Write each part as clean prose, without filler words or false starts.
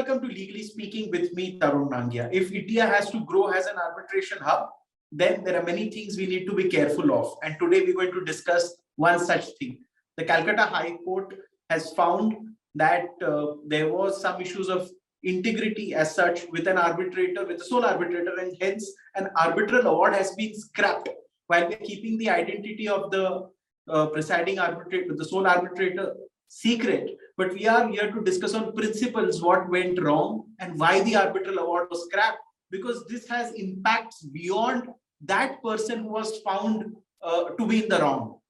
welcome to Legally Speaking with me, Tarun Nangia. If India has to grow as an arbitration hub, then there are many things we need to be careful of. And today we're going to discuss one such thing. The Calcutta High Court has found that there was some issues of integrity as such with an arbitrator, with the sole arbitrator, and hence an arbitral award has been scrapped while we're keeping the identity of the presiding arbitrator, the sole arbitrator, secret. But we are here to discuss on principles, what went wrong and why the arbitral award was scrapped, because this has impacts beyond that person who was found to be in the wrong.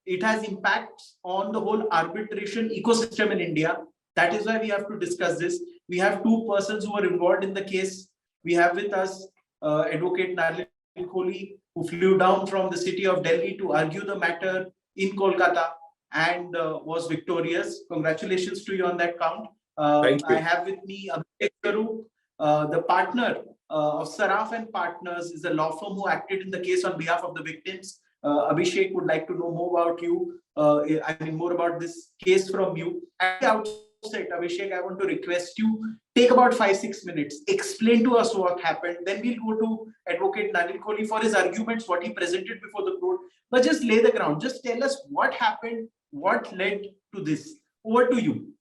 It has impacts on the whole arbitration ecosystem in India. That is why we have to discuss this. We have two persons who are involved in the case. We have with us Advocate Nalin Kohli, who flew down from the city of Delhi to argue the matter in Kolkata and was victorious. Congratulations to you on that count. Thank you. I have with me Abhishek Karu, the partner of Saraf and Partners, is a law firm who acted in the case on behalf of the victims. Abhishek would like to know more about you. More about this case from you. At the outset, Abhishek, I want to request you take about 5-6 minutes, explain to us what happened. Then we'll go to Advocate Nalin Kohli for his arguments, what he presented before the court. But just lay the ground. Just tell us what happened, what led to this. Over to you.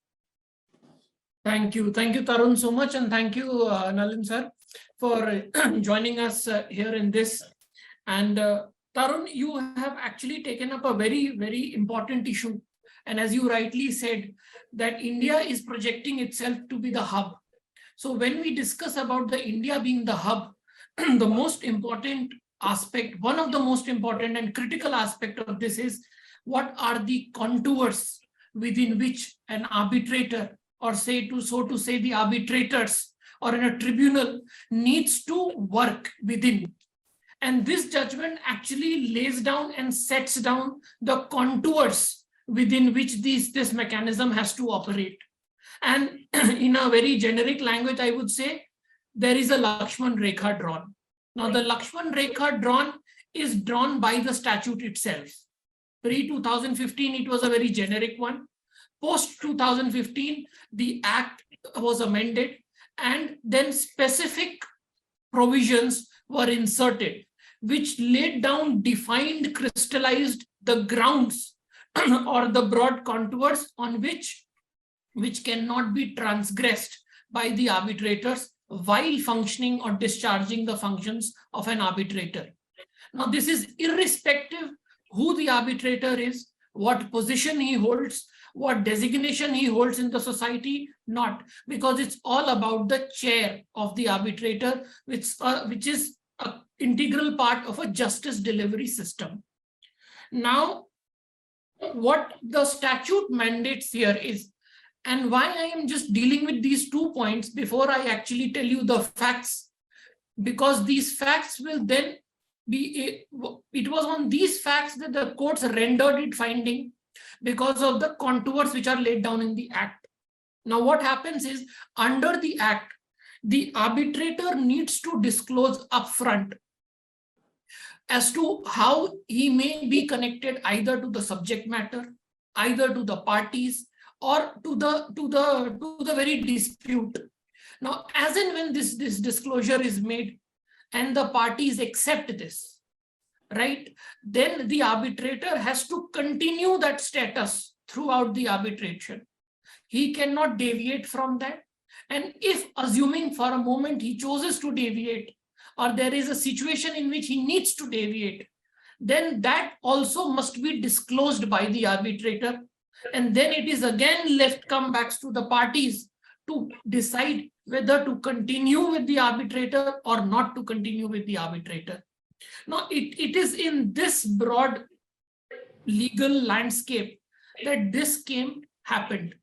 Thank you, Tarun, so much, and thank you, Nalin sir, for joining us here in this. And Tarun, you have actually taken up a very, very important issue. And as you rightly said, that India is projecting itself to be the hub. So when we discuss about the India being the hub, the most important aspect, one of the most important and critical aspect of this is what are the contours within which an arbitrator, or so to say the arbitrators, or in a tribunal needs to work within. And this judgment actually lays down and sets down the contours within which this mechanism has to operate. And in a very generic language, I would say there is a Lakshman Rekha drawn. Now the Lakshman Rekha drawn is drawn by the statute itself. Pre-2015, it was a very generic one. Post-2015, the act was amended and then specific provisions were inserted, which laid down, defined, crystallized the grounds or the broad contours on which cannot be transgressed by the arbitrators while functioning or discharging the functions of an arbitrator. Now, this is irrespective who the arbitrator is, what position he holds, what designation he holds in the society, not, because it's all about the chair of the arbitrator, which is an integral part of a justice delivery system. Now, what the statute mandates here is, and why I am just dealing with these 2 points before I actually tell you the facts, because these facts will then be, it was on these facts that the courts rendered it finding because of the contours which are laid down in the act. Now what happens is, under the act, the arbitrator needs to disclose upfront as to how he may be connected either to the subject matter, either to the parties, or to the very dispute. Now, as and when this disclosure is made and the parties accept this, right, then the arbitrator has to continue that status throughout the arbitration. He cannot deviate from that. And if, assuming for a moment, he chooses to deviate, or there is a situation in which he needs to deviate, then that also must be disclosed by the arbitrator. And then it is again come back to the parties to decide whether to continue with the arbitrator or not to continue with the arbitrator. Now, it is in this broad legal landscape that this happened.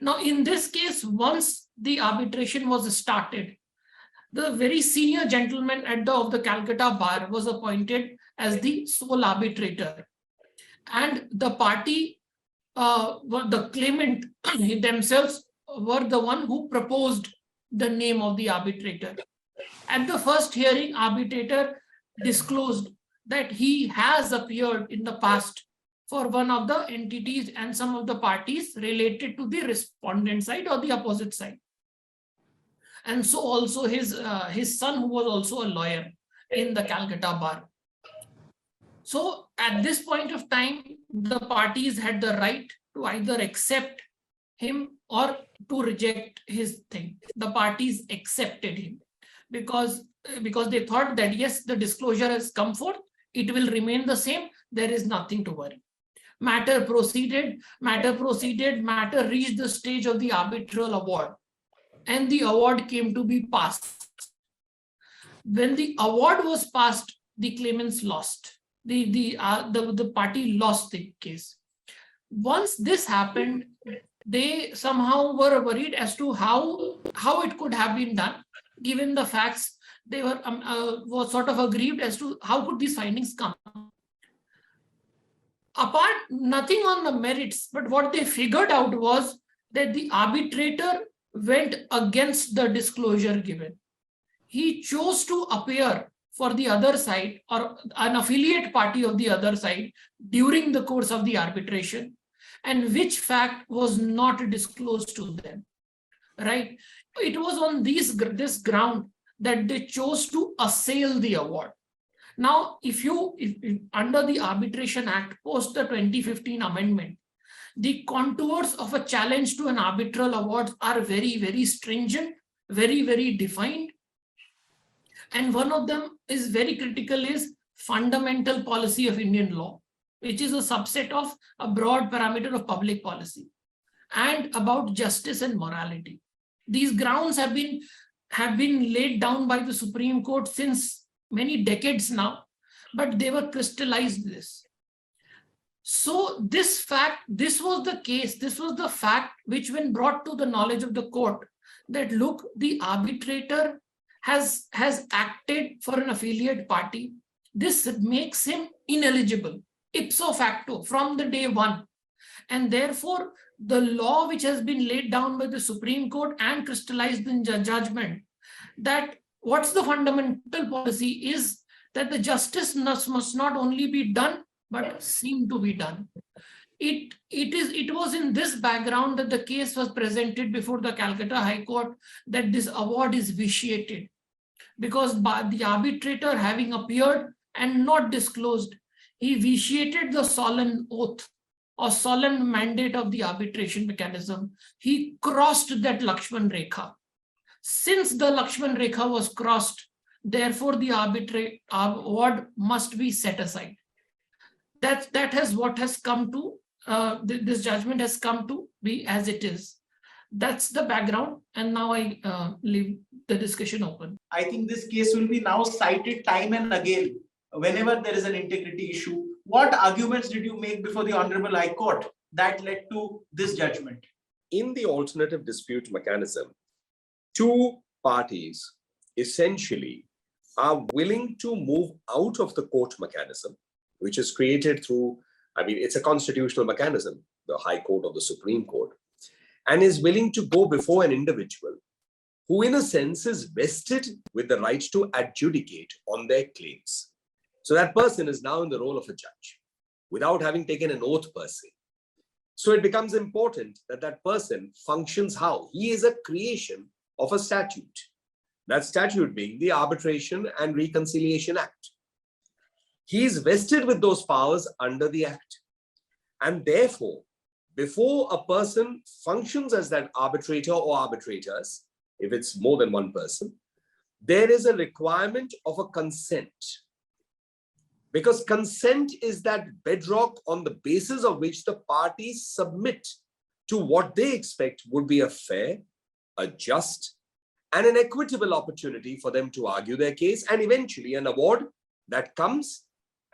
Now, in this case, once the arbitration was started, the very senior gentleman of the Calcutta bar was appointed as the sole arbitrator. And the party, the claimant themselves were the one who proposed the name of the arbitrator. At the first hearing, arbitrator disclosed that he has appeared in the past for one of the entities and some of the parties related to the respondent side or the opposite side. and so also his son, who was also a lawyer in the Calcutta bar. So at this point of time, the parties had the right to either accept him or to reject his thing. The parties accepted him because they thought that yes, the disclosure has come forth, it will remain the same, there is nothing to worry. Matter proceeded, matter reached the stage of the arbitral award, and the award came to be passed. When the award was passed, the claimants lost. The party lost the case. Once this happened, they somehow were worried as to how it could have been done, given the facts. They were sort of aggrieved as to how could these findings come. Apart, nothing on the merits, but what they figured out was that the arbitrator went against the disclosure given. He chose to appear for the other side or an affiliate party of the other side during the course of the arbitration, and which fact was not disclosed to them, right? It was on this ground that they chose to assail the award. Now, if under the Arbitration Act, post the 2015 amendment, the contours of a challenge to an arbitral award are very, very stringent, very, very defined. And one of them is very critical, is fundamental policy of Indian law, which is a subset of a broad parameter of public policy, and about justice and morality. These grounds have been laid down by the Supreme Court since many decades now, but they were crystallized this. So this was the case, this was the fact which, when brought to the knowledge of the court, that look, the arbitrator has acted for an affiliate party. This makes him ineligible ipso facto from the day one. And therefore, the law which has been laid down by the Supreme Court and crystallized in judgment, that what's the fundamental policy is that the justice must not only be done, but seem to be done. It was in this background that the case was presented before the Calcutta High Court, that this award is vitiated, because by the arbitrator having appeared and not disclosed, he vitiated the solemn oath or solemn mandate of the arbitration mechanism. He crossed that Lakshman Rekha. Since the Lakshman Rekha was crossed, therefore the award must be set aside. That has what has come to, this judgment has come to be as it is. That's the background, and now I leave the discussion open. I think this case will be now cited time and again whenever there is an integrity issue. What arguments did you make before the Honorable High Court that led to this judgment? In the alternative dispute mechanism, two parties essentially are willing to move out of the court mechanism, which is created through, it's a constitutional mechanism, the High Court or the Supreme Court, and is willing to go before an individual who, in a sense, is vested with the right to adjudicate on their claims. So that person is now in the role of a judge without having taken an oath per se. So it becomes important that that person functions how? He is a creation of a statute. That statute being the Arbitration and Reconciliation Act. He is vested with those powers under the Act. And therefore, before a person functions as that arbitrator or arbitrators, if it's more than one person, there is a requirement of a consent. Because consent is that bedrock on the basis of which the parties submit to what they expect would be a fair, a just, and an equitable opportunity for them to argue their case, and eventually an award that comes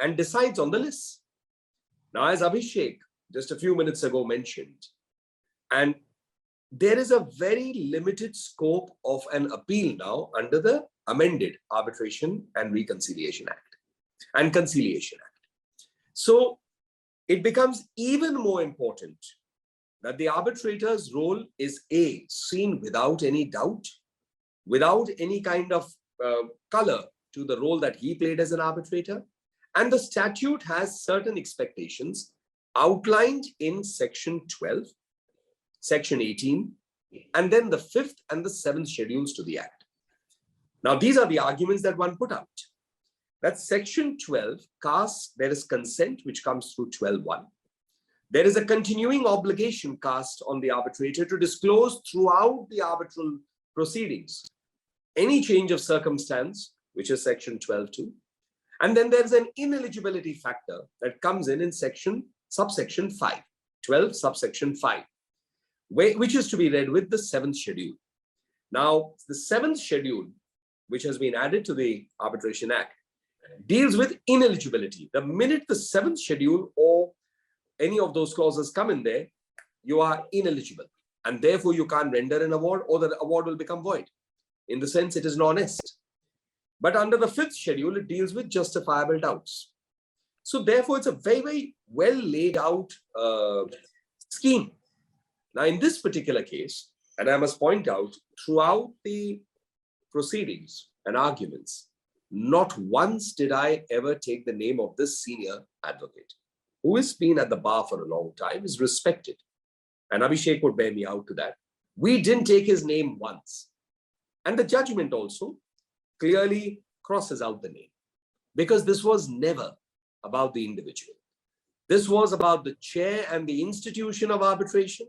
and decides on the list. Now, as Abhishek just a few minutes ago mentioned, and there is a very limited scope of an appeal now under the amended Arbitration and Reconciliation Act and Conciliation Act. So it becomes even more important that the arbitrator's role is A, seen without any doubt, without any kind of color to the role that he played as an arbitrator. And the statute has certain expectations outlined in Section 12, Section 18, and then the 5th and the 7th schedules to the Act. Now, these are the arguments that one put out. That section 12 casts, there is consent which comes through 12.1. There is a continuing obligation cast on the arbitrator to disclose throughout the arbitral proceedings any change of circumstance, which is section 12.2. And then there's an ineligibility factor that comes in subsection 5, 12 subsection 5, which is to be read with the 7th schedule. Now, the 7th schedule, which has been added to the Arbitration Act, deals with ineligibility. The minute the 7th schedule or any of those clauses come in there, you are ineligible. And therefore, you can't render an award, or the award will become void. In the sense, it is non-est. But under the 5th schedule, it deals with justifiable doubts. So therefore, it's a very, very well laid out scheme. Now, in this particular case, and I must point out, throughout the proceedings and arguments, not once did I ever take the name of this senior advocate, who has been at the bar for a long time, is respected. And Abhishek would bear me out to that. We didn't take his name once. And the judgment also clearly crosses out the name, because this was never about the individual. This was about the chair and the institution of arbitration,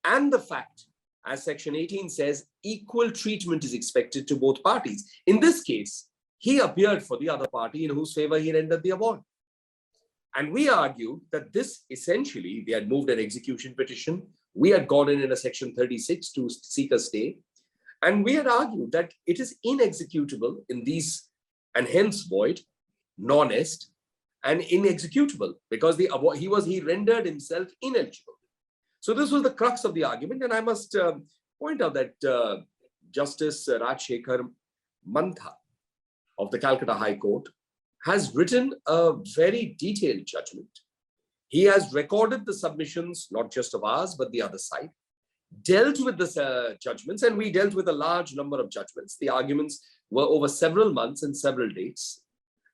and the fact, as section 18 says, equal treatment is expected to both parties. In this case, he appeared for the other party in whose favor he rendered the award. And we argued that this essentially, we had moved an execution petition. We had gone in a section 36 to seek a stay. And we had argued that it is inexecutable in these, and hence void, non-est, and inexecutable because the award, he rendered himself ineligible. So this was the crux of the argument. And I must point out that Justice Rajshekhar Mantha of the Calcutta High Court has written a very detailed judgment. He has recorded the submissions, not just of ours, but the other side, dealt with the judgments, and we dealt with a large number of judgments. The arguments were over several months and several dates,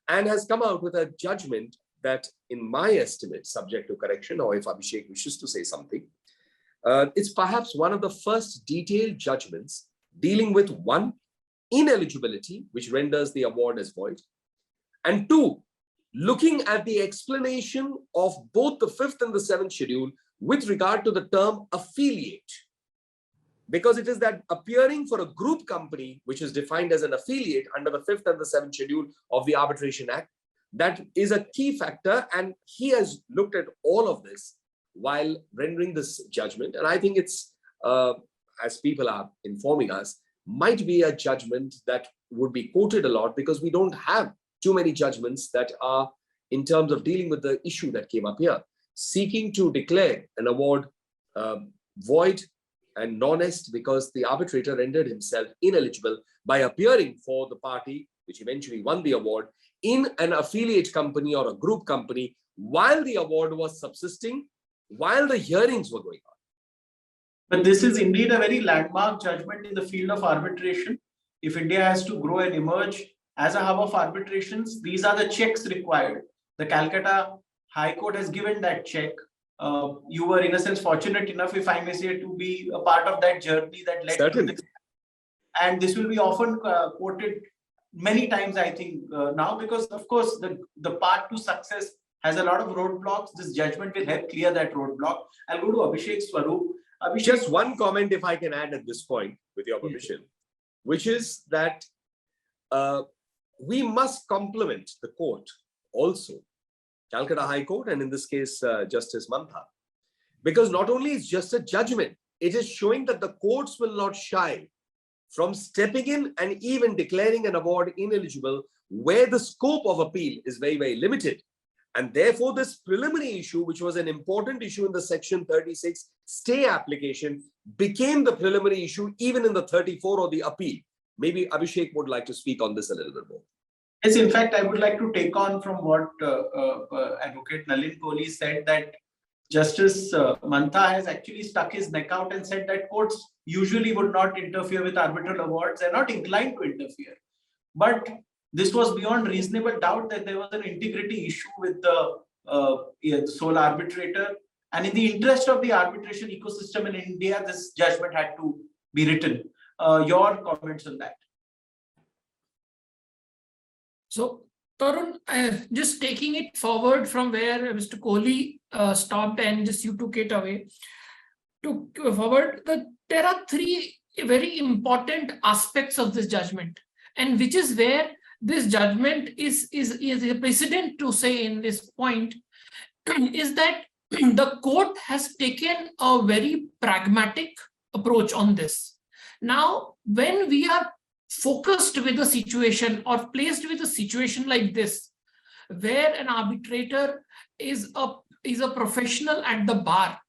and has come out with a judgment that, in my estimate, subject to correction, or if Abhishek wishes to say something, it's perhaps one of the first detailed judgments dealing with, one, ineligibility, which renders the award as void, and two, looking at the explanation of both the 5th and the 7th schedule with regard to the term affiliate. Because it is that appearing for a group company, which is defined as an affiliate under the 5th and the 7th schedule of the Arbitration Act, that is a key factor. And he has looked at all of this while rendering this judgment. And I think it's, as people are informing us, might be a judgment that would be quoted a lot, because we don't have too many judgments that are in terms of dealing with the issue that came up here, seeking to declare an award void and non-est because the arbitrator rendered himself ineligible by appearing for the party which eventually won the award in an affiliate company or a group company while the award was subsisting, while the hearings were going on. But this is indeed a very landmark judgment in the field of arbitration. If India has to grow and emerge as a hub of arbitrations, these are the checks required. The Calcutta High Court has given that check. You were, in a sense, fortunate enough, if I may say, to be a part of that journey that led to this. And this will be often quoted many times, I think, now, because, of course, the path to success has a lot of roadblocks. This judgment will help clear that roadblock. I'll go to Abhishek Swaroop. Abhishek, just one comment, if I can add at this point, with your permission, which is that we must compliment the court also, Calcutta High Court, and in this case, Justice Mantha, because not only is just a judgment, it is showing that the courts will not shy from stepping in and even declaring an award ineligible where the scope of appeal is very, very limited. And therefore, this preliminary issue, which was an important issue in the section 36 stay application, became the preliminary issue even in the 34 or the appeal. Maybe Abhishek would like to speak on this a little bit more. Yes, in fact, I would like to take on from what Advocate Nalin Kohli said, that Justice Mantha has actually stuck his neck out and said that courts usually would not interfere with arbitral awards. They're not inclined to interfere. But this was beyond reasonable doubt that there was an integrity issue with the sole arbitrator. And in the interest of the arbitration ecosystem in India, this judgment had to be written. Your comments on that? So, Tarun, just taking it forward from where Mr. Kohli stopped and just you took it away, to forward, there are three very important aspects of this judgment, and which is where this judgment is a precedent to say in this point, is that the court has taken a very pragmatic approach on this. Now, when we are focused with a situation or placed with a situation like this, where an arbitrator is a professional at the bar,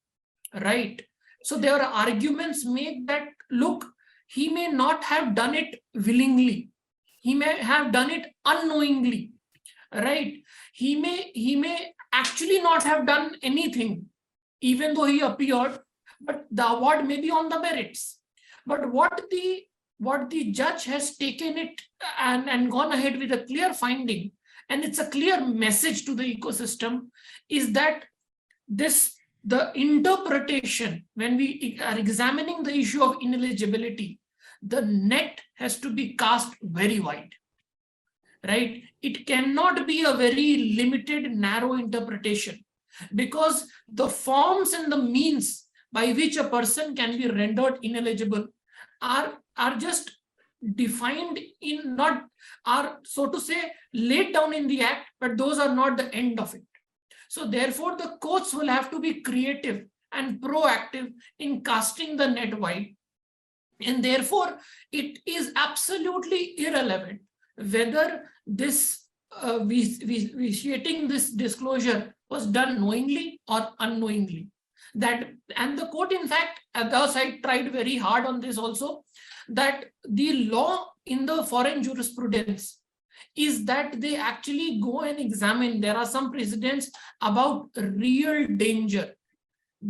right? So there are arguments made that, look, he may not have done it willingly. He may have done it unknowingly, right? He may actually not have done anything, even though he appeared, but the award may be on the merits. But what the judge has taken it and gone ahead with a clear finding, and it's a clear message to the ecosystem, is that the interpretation, when we are examining the issue of ineligibility, the net has to be cast very wide, right? It cannot be a very limited, narrow interpretation, because the forms and the means by which a person can be rendered ineligible are just defined in, not are, so to say, laid down in the act, but those are not the end of it. So therefore, the courts will have to be creative and proactive in casting the net wide. And therefore, it is absolutely irrelevant whether this vitiating this disclosure was done knowingly or unknowingly. And the court, in fact, thus I tried very hard on this also, that the law in the foreign jurisprudence is that they actually go and examine. There are some precedents about real danger,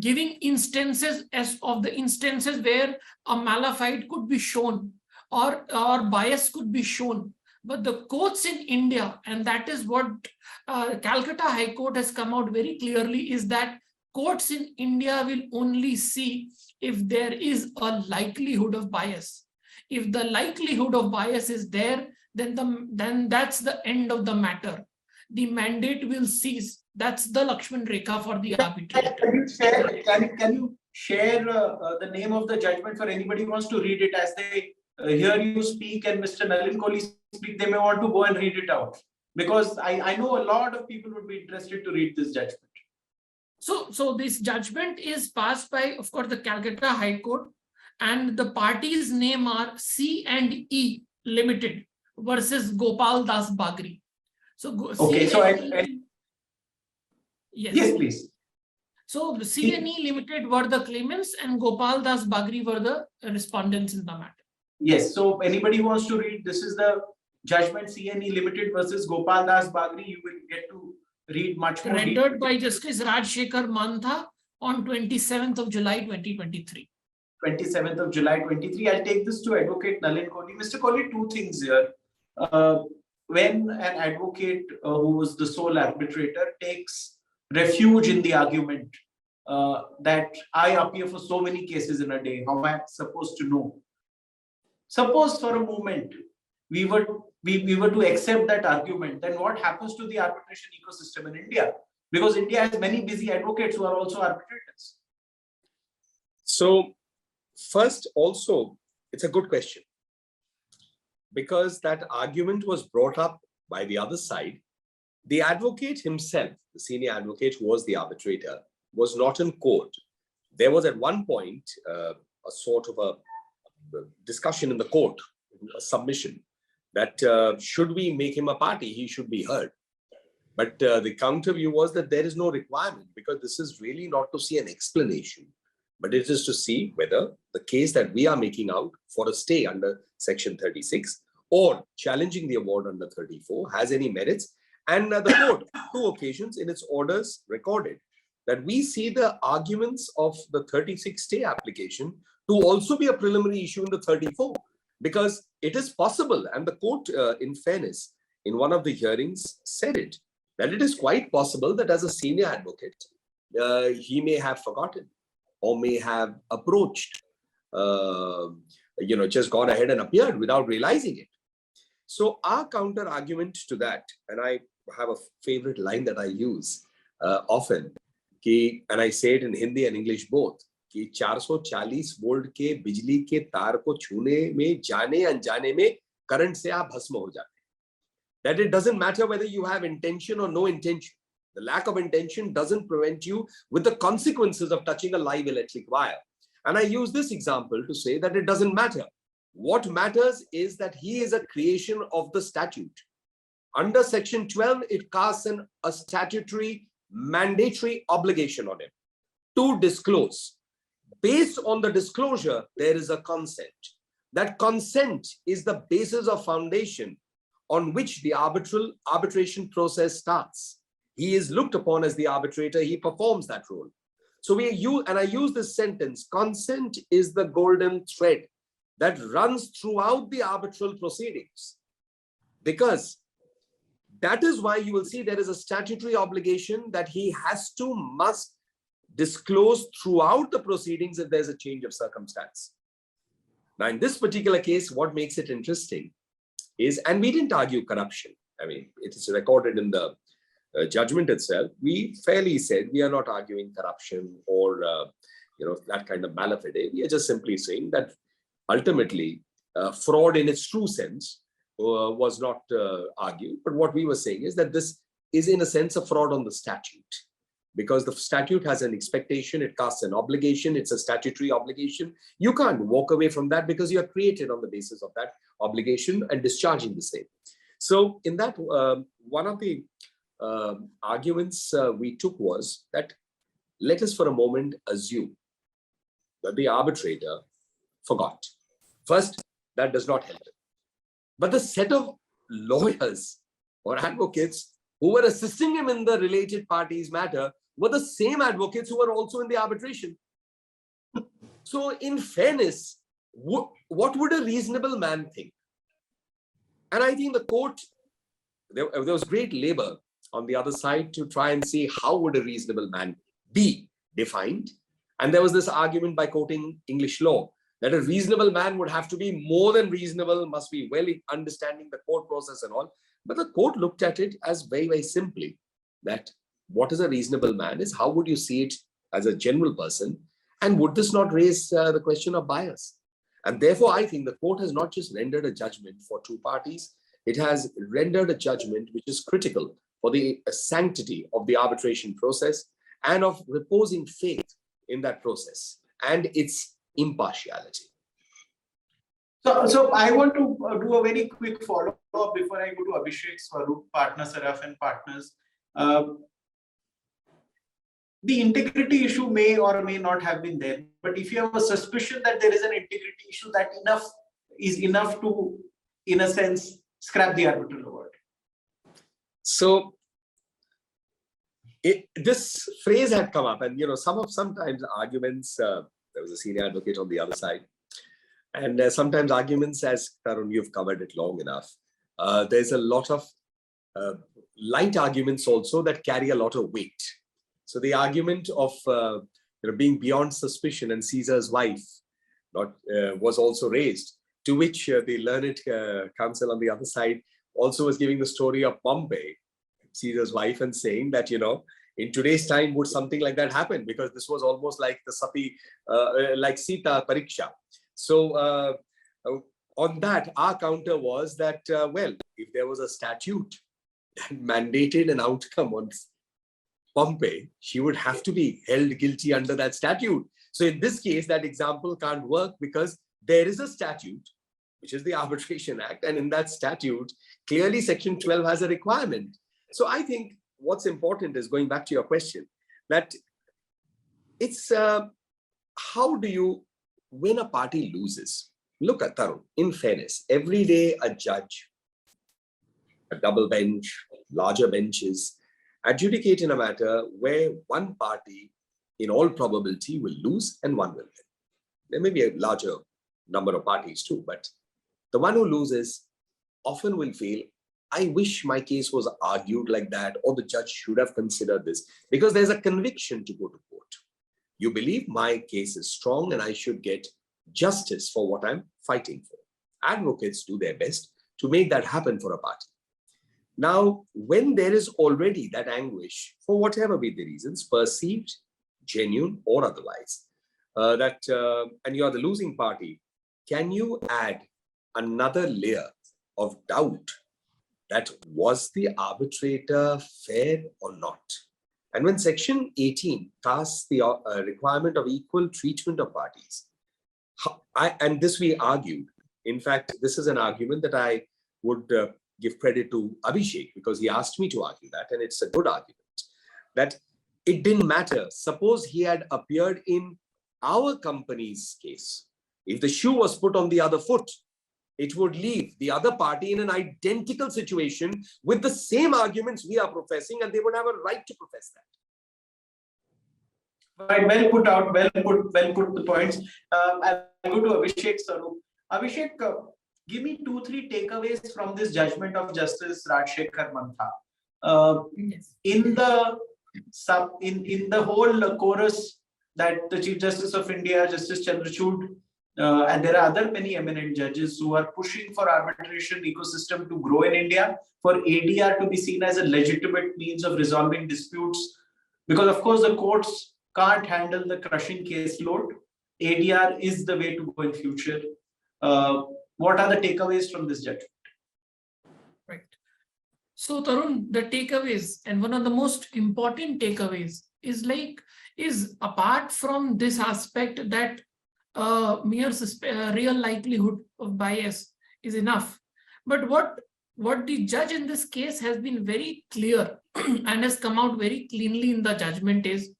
giving instances of the instances where a malafide could be shown or bias could be shown. But the courts in India, and that is what Calcutta High Court has come out very clearly, is that courts in India will only see if there is a likelihood of bias. If the likelihood of bias is there, then that's the end of the matter. The mandate will cease. That's the Lakshman Rekha for the arbitrator. Can you share the name of the judgment for anybody who wants to read it? As they hear you speak and Mr. Nalin Kohli speak, they may want to go and read it out. Because I know a lot of people would be interested to read this judgment. So this judgment is passed by, of course, the Calcutta High Court, and the parties' name are C&E Limited versus Gopal Das Bagri. So okay, so yes, please. So the C&E Limited were the claimants and Gopal Das Bagri were the respondents in the matter. Yes, so anybody who wants to read, this is the judgment, C&E Limited versus Gopal Das Bagri. You will get to read much more. Rendered by Justice Rajshekhar Mantha on 27th of July 2023. 27th of July 23. I'll take this to Advocate Nalin Kohli. Mr. Kohli, two things here. When an advocate who was the sole arbitrator takes refuge in the argument that I appear for so many cases in a day, how am I supposed to know? Suppose for a moment we were to accept that argument, then what happens to the arbitration ecosystem in India? Because India has many busy advocates who are also arbitrators. So first, also, it's a good question, because that argument was brought up by the other side. The advocate himself, the senior advocate who was the arbitrator, was not in court. There was at one point a sort of a discussion in the court, a submission, that should we make him a party, he should be heard. But the counter view was that there is no requirement, because this is really not to see an explanation, but it is to see whether the case that we are making out for a stay under Section 36 or challenging the award under 34 has any merits. And the court, two occasions in its orders recorded that we see the arguments of the 36 stay application to also be a preliminary issue in the 34, because it is possible, and the court, in fairness, in one of the hearings said it, that it is quite possible that as a senior advocate, he may have forgotten or may have approached, just gone ahead and appeared without realizing it. So our counter argument to that, and I have a favorite line that I use often, and I say it in Hindi and English both, कि 440 volt के बिजली के तार को छूने में जाने अनजाने में करंट से आप भस्म हो जाते हैं. That it doesn't matter whether you have intention or no intention. The lack of intention doesn't prevent you with the consequences of touching a live electric wire. And I use this example to say that it doesn't matter. What matters is that he is a creation of the statute. Under section 12, it casts a statutory mandatory obligation on him to disclose. Based on the disclosure, there is a consent. That consent is the basis of foundation on which the arbitration process starts. He is looked upon as the arbitrator. He performs that role. So I use this sentence, consent is the golden thread that runs throughout the arbitral proceedings. Because that is why you will see there is a statutory obligation that he must disclose throughout the proceedings if there's a change of circumstance. Now, in this particular case, what makes it interesting is, and we didn't argue corruption. I mean, it is recorded in the judgment itself. We fairly said we are not arguing corruption or that kind of malafide. We are just simply saying that ultimately fraud in its true sense was not argued. But what we were saying is that this is in a sense a fraud on the statute, because the statute has an expectation, it casts an obligation, it's a statutory obligation. You can't walk away from that because you are created on the basis of that obligation and discharging the same. So in that, one of the arguments we took was that let us for a moment assume that the arbitrator forgot. First, that does not help him. But the set of lawyers or advocates who were assisting him in the related parties matter were the same advocates who were also in the arbitration. So in fairness, what would a reasonable man think? And I think the court, there was great labor on the other side to try and see how would a reasonable man be defined. And there was this argument by quoting English law that a reasonable man would have to be more than reasonable, must be well understanding the court process and all. But the court looked at it as very, very simply that what is a reasonable man is how would you see it as a general person, and would this not raise the question of bias? And therefore, I think the court has not just rendered a judgment for two parties, it has rendered a judgment which is critical for the sanctity of the arbitration process and of reposing faith in that process and its impartiality. So I want to do a very quick follow-up before I go to Abhishek, Swaroop, partner Saraf and partners. The integrity issue may or may not have been there, but if you have a suspicion that there is an integrity issue, that is enough to, in a sense, scrap the arbitral award. So this phrase had come up, and sometimes arguments. There was a senior advocate on the other side, and sometimes arguments, as Tarun, you've covered it long enough. There's a lot of light arguments also that carry a lot of weight. So the argument of being beyond suspicion and Caesar's wife was also raised, to which the learned counsel on the other side also was giving the story of Pompey, Caesar's wife, and saying that, in today's time, would something like that happen? Because this was almost like the Sati, like Sita Pariksha. So on that, our counter was that, well, if there was a statute that mandated an outcome on Pompey, she would have to be held guilty under that statute. So in this case, that example can't work because there is a statute, which is the Arbitration Act. And in that statute, clearly section 12 has a requirement. So I think what's important is, going back to your question, that it's how do you, when a party loses, look at Tarun, in fairness, every day a judge, a double bench, larger benches, adjudicate in a matter where one party, in all probability, will lose and one will win. There may be a larger number of parties too, but the one who loses often will feel, I wish my case was argued like that, or the judge should have considered this, because there's a conviction to go to court. You believe my case is strong and I should get justice for what I'm fighting for. Advocates do their best to make that happen for a party. Now, when there is already that anguish, for whatever be the reasons, perceived, genuine, or otherwise, and you are the losing party, can you add another layer of doubt that was the arbitrator fair or not? And when Section 18 tasks the requirement of equal treatment of parties, and this we argued, in fact, this is an argument that I would give credit to Abhishek, because he asked me to argue that, and it's a good argument, that it didn't matter. Suppose he had appeared in our company's case. If the shoe was put on the other foot, it would leave the other party in an identical situation with the same arguments we are professing, and they would have a right to profess that. Right, well put out, well put the points. I'll go to Abhishek Sarup. Abhishek, give me 2-3 takeaways from this judgment of Justice Rajshekhar Mantha. Yes. In the whole chorus that the Chief Justice of India, Justice Chandrachud, and there are other many eminent judges who are pushing for arbitration ecosystem to grow in India, for ADR to be seen as a legitimate means of resolving disputes, because of course the courts can't handle the crushing caseload. ADR is the way to go in future. What are the takeaways from this judgment? Right. So Tarun, the takeaways, and one of the most important takeaways is apart from this aspect that mere real likelihood of bias is enough, but what the judge in this case has been very clear and has come out very cleanly in the judgment is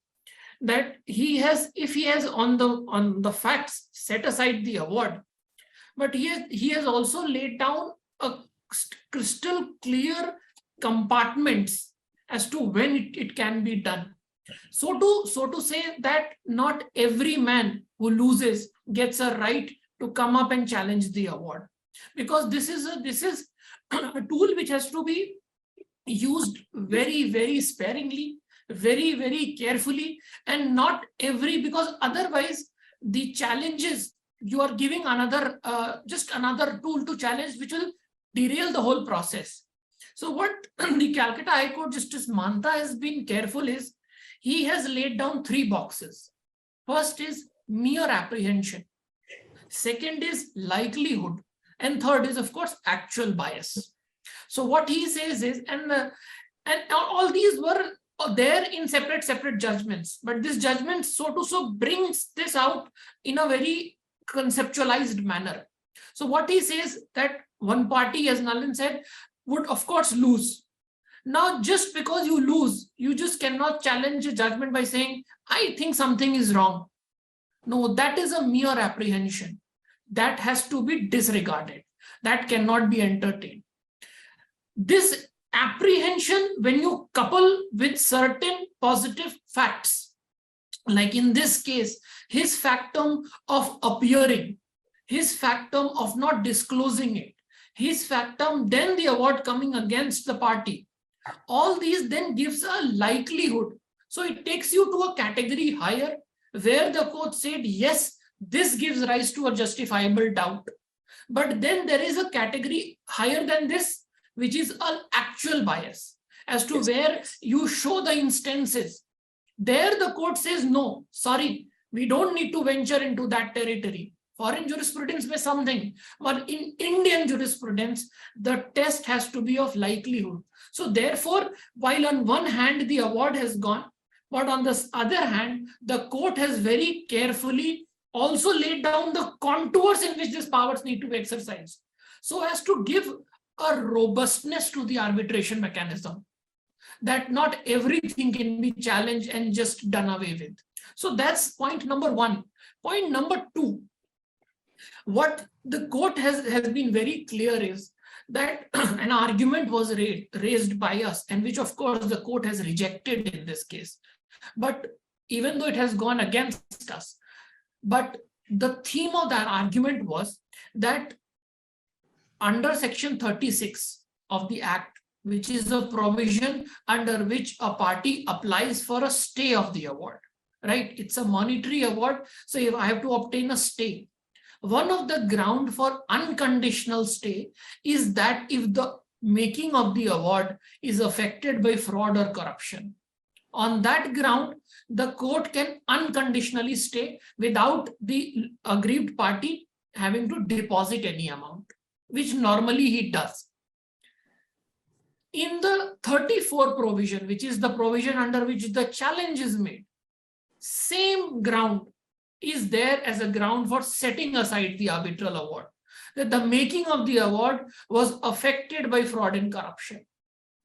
that if he has on the facts set aside the award, but he has also laid down a crystal clear compartments as to when it can be done. So to say that not every man who loses gets a right to come up and challenge the award, because this is a tool which has to be used very, very sparingly, very, very carefully, and not because otherwise the challenges you are giving just another tool to challenge, which will derail the whole process. So what the Calcutta High Court Justice Mantha has been careful is, he has laid down 3 boxes. First is mere apprehension. Second is likelihood. And third is, of course, actual bias. So what he says is, and all these were there in separate judgments, but this judgment so brings this out in a very conceptualized manner. So what he says that one party, as Nalin said, would of course lose. Now, just because you lose, you just cannot challenge a judgment by saying, I think something is wrong. No, that is a mere apprehension. That has to be disregarded. That cannot be entertained. This apprehension, when you couple with certain positive facts, like in this case, his factum of appearing, his factum of not disclosing it, his factum, then the award coming against the party, all these then gives a likelihood. So it takes you to a category higher, where the court said, yes, this gives rise to a justifiable doubt. But then there is a category higher than this, which is an actual bias, as to where you show the instances. There the court says, no, sorry, we don't need to venture into that territory. Foreign jurisprudence may something, but in Indian jurisprudence, the test has to be of likelihood. So therefore, while on one hand the award has gone, but on the other hand, the court has very carefully also laid down the contours in which these powers need to be exercised, so as to give a robustness to the arbitration mechanism, that not everything can be challenged and just done away with. So that's point number 1. Point number 2, what the court has been very clear is that an argument was raised by us, and which of course the court has rejected in this case. But even though it has gone against us, but the theme of that argument was that under Section 36, of the Act, which is the provision under which a party applies for a stay of the award, right? It's a monetary award. So if I have to obtain a stay, one of the ground for unconditional stay is that if the making of the award is affected by fraud or corruption. On that ground, the court can unconditionally stay without the aggrieved party having to deposit any amount, which normally he does. In the 34 provision, which is the provision under which the challenge is made, same ground is there as a ground for setting aside the arbitral award, that the making of the award was affected by fraud and corruption,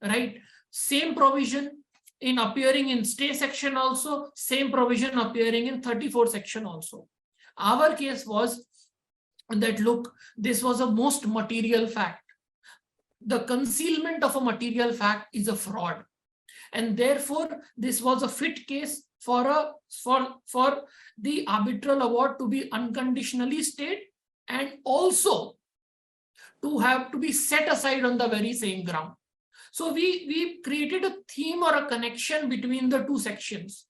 right? Same provision in appearing in stay section also, same provision appearing in 34 section also. Our case was that, look, this was a most material fact. The concealment of a material fact is a fraud, and therefore this was a fit case for the arbitral award to be unconditionally stayed and also to be set aside on the very same ground. So we created a theme or a connection between the two sections.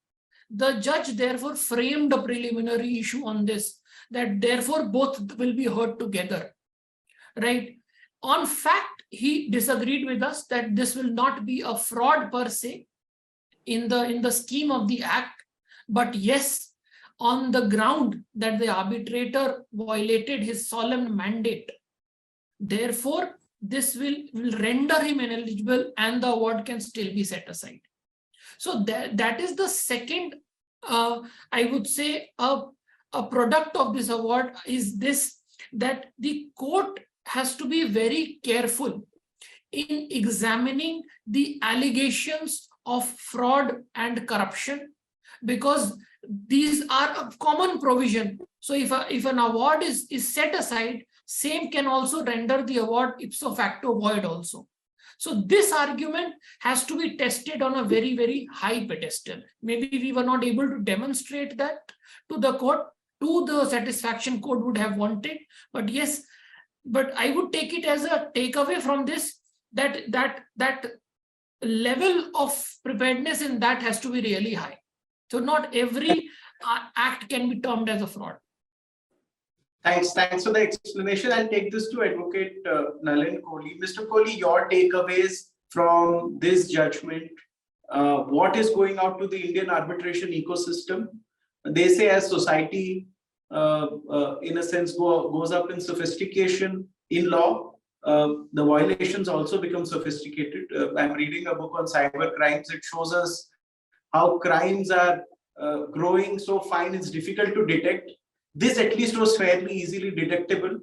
The judge therefore framed a preliminary issue on this, that therefore both will be heard together, right? On fact, he disagreed with us that this will not be a fraud per se in the scheme of the Act, but yes, on the ground that the arbitrator violated his solemn mandate. Therefore, this will render him ineligible and the award can still be set aside. So that is the second, I would say, a product of this award is this, that the court has to be very careful in examining the allegations of fraud and corruption, because these are a common provision. So if an award is set aside, same can also render the award ipso facto void also. So this argument has to be tested on a very, very high pedestal. Maybe we were not able to demonstrate that to the court, to the satisfaction court would have wanted, but yes, but I would take it as a takeaway from this, that level of preparedness in that has to be really high. So not every act can be termed as a fraud. Thanks for the explanation. I'll take this to Advocate Nalin Kohli. Mr. Kohli, your takeaways from this judgment, what is going out to the Indian arbitration ecosystem? They say as society, in a sense, goes up in sophistication in law, the violations also become sophisticated. I'm reading a book on cyber crimes. It shows us how crimes are growing so fine, it's difficult to detect. This at least was fairly easily detectable.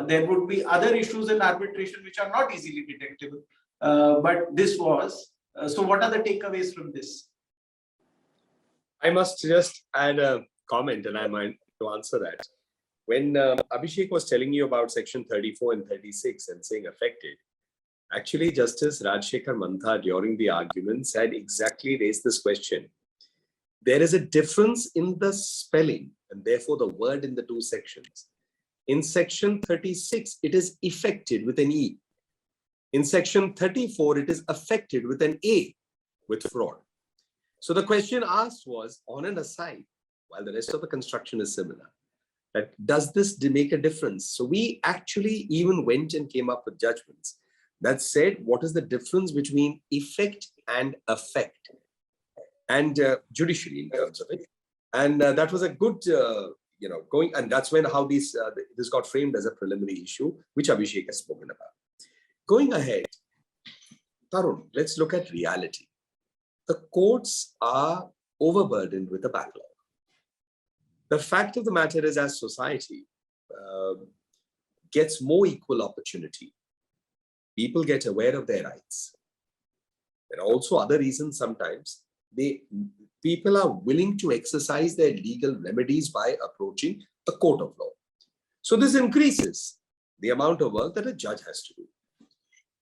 There would be other issues in arbitration which are not easily detectable, but this was. So what are the takeaways from this? I must just add a comment, and I might to answer that. When Abhishek was telling you about section 34 and 36 and saying affected, actually Justice Rajshekhar Mantha during the arguments had exactly raised this question. There is a difference in the spelling and therefore the word in the two sections. In section 36, it is effected with an E. In section 34, it is affected with an A, with fraud. So the question asked was, on an aside, while the rest of the construction is similar, that does this make a difference? So we actually even went and came up with judgments that said, what is the difference between effect and affect? And judiciary in terms of it. And that was a good, going, and that's when how this got framed as a preliminary issue, which Abhishek has spoken about. Going ahead, Tarun, let's look at reality. The courts are overburdened with a backlog. The fact of the matter is, as society gets more equal opportunity, people get aware of their rights. There are also other reasons sometimes. People are willing to exercise their legal remedies by approaching a court of law. So this increases the amount of work that a judge has to do.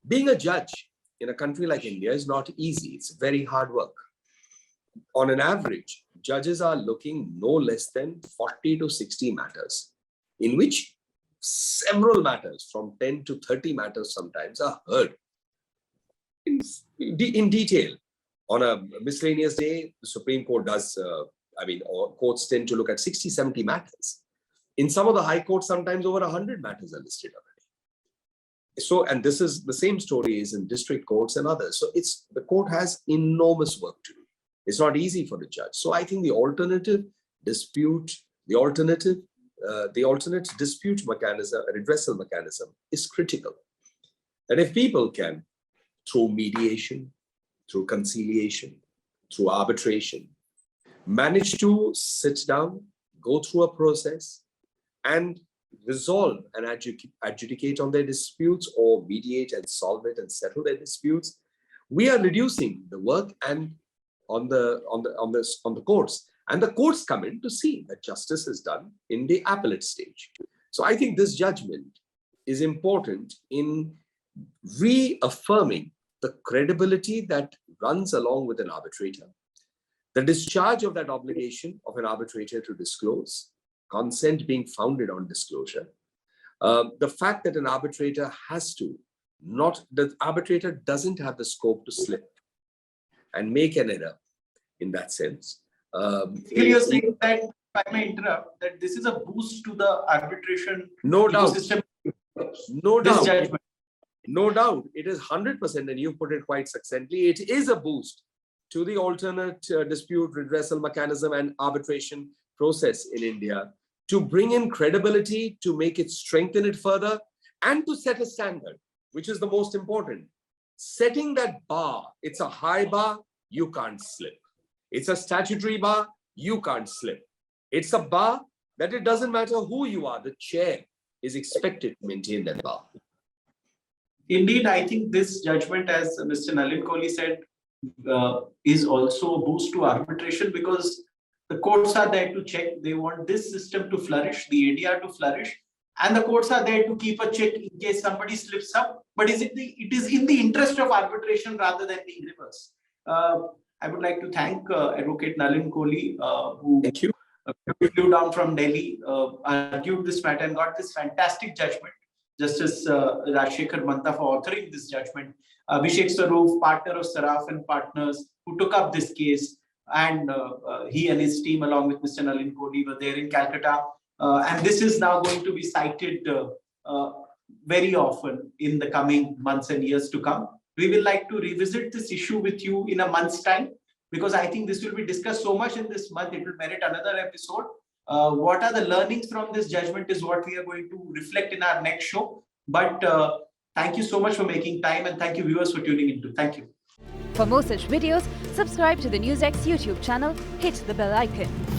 Being a judge in a country like India is not easy. It's very hard work. On an average, judges are looking no less than 40 to 60 matters, in which several matters from 10 to 30 matters sometimes are heard in detail. On a miscellaneous day, the Supreme Court does, or courts tend to look at 60, 70 matters. In some of the high courts, sometimes over 100 matters are listed already. So, and this is the same story is in district courts and others. So the court has enormous work to do. It's not easy for the judge. So I think the alternate dispute mechanism, redressal mechanism is critical. And if people can, through mediation, through conciliation, through arbitration, manage to sit down, go through a process and resolve and adjudicate on their disputes, or mediate and solve it and settle their disputes, we are reducing the work and on the courts. And the courts come in to see that justice is done in the appellate stage. So I think this judgment is important in reaffirming the credibility that runs along with an arbitrator, the discharge of that obligation of an arbitrator to disclose, consent being founded on disclosure, the fact that an arbitrator the arbitrator doesn't have the scope to slip and make an error in that sense. You're saying that, if I may interrupt, that this is a boost to the arbitration ecosystem. No doubt. Judgment. No doubt, it is 100%, and you put it quite succinctly. It is a boost to the alternate dispute redressal mechanism and arbitration process in India to bring in credibility, to make it strengthen it further, and to set a standard, which is the most important. Setting that bar, it's a high bar, you can't slip. It's a statutory bar, you can't slip. It's a bar that it doesn't matter who you are, the chair is expected to maintain that bar. Indeed, I think this judgment, as Mr. Nalin Kohli said, is also a boost to arbitration, because the courts are there to check. They want this system to flourish, the ADR to flourish, and the courts are there to keep a check in case somebody slips up. But it is in the interest of arbitration rather than being reversed. I would like to thank Advocate Nalin Kohli, who Thank you. Flew down from Delhi, argued this matter and got this fantastic judgment. Justice Rajshekhar Mantha for authoring this judgment. Abhishek Saroof, partner of Saraf and Partners, who took up this case, and he and his team, along with Mr. Nalin Kohli, were there in Calcutta. And this is now going to be cited very often in the coming months and years to come. We will like to revisit this issue with you in a month's time, because I think this will be discussed so much in this month, it will merit another episode. What are the learnings from this judgment is what we are going to reflect in our next show. But thank you so much for making time, and thank you viewers for tuning in. Thank you. For more such videos, subscribe to the NewsX YouTube channel, hit the bell icon.